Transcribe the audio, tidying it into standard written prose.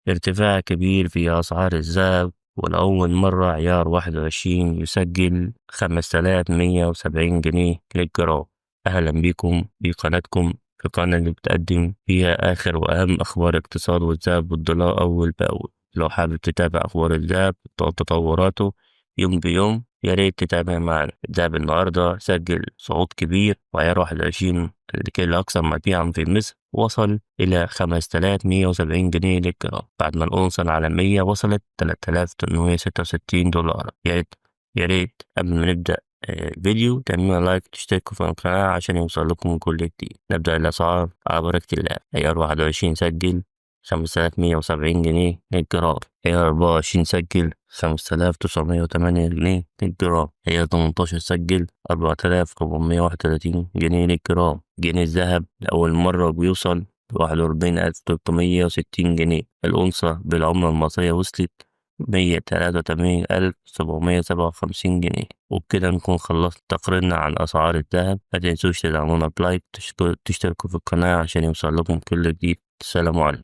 ارتفاع كبير في أسعار الذهب، ولأول مرة عيار 21 يسجل 5170 جنيه للجرام. أهلا بكم في قناتكم، في القناة اللي بتقدم فيها آخر وأهم أخبار اقتصاد والذهب والدولار أول بأول. لو حابب تتابع أخبار الذهب وتطوراته يوم بيوم، يا ريت تتابع معنا. الذهب النهاردة سجل صعود كبير، وعيار 21 اللي كان أكثر مبيعا في مصر وصل إلى 5170 جنيه للجرام، بعد ما الأونصة العالمية وصلت 3866 دولار. يا ريت قبل ما نبدأ الفيديو تعملوا لايك وتشتركوا في القناة عشان يوصل لكم كل جديد. نبدأ الأسعار على بركة الله. عيار 21 سجل 5170 جنيه للجرام. عيار 24 سجل 5908 جنيه للجرام. عيار 18 سجل 4431 جنيه للجرام. جنيه الذهب لأول مرة بيوصل 41360 جنيه. الأونصة بالعملة المصرية وصلت 183757 جنيه. وبكده نكون خلصت تقريرنا عن أسعار الذهب. متنسوش تدعمونا بلايك، تشتركوا في القناة عشان يوصل لكم كل جديد. السلام عليكم.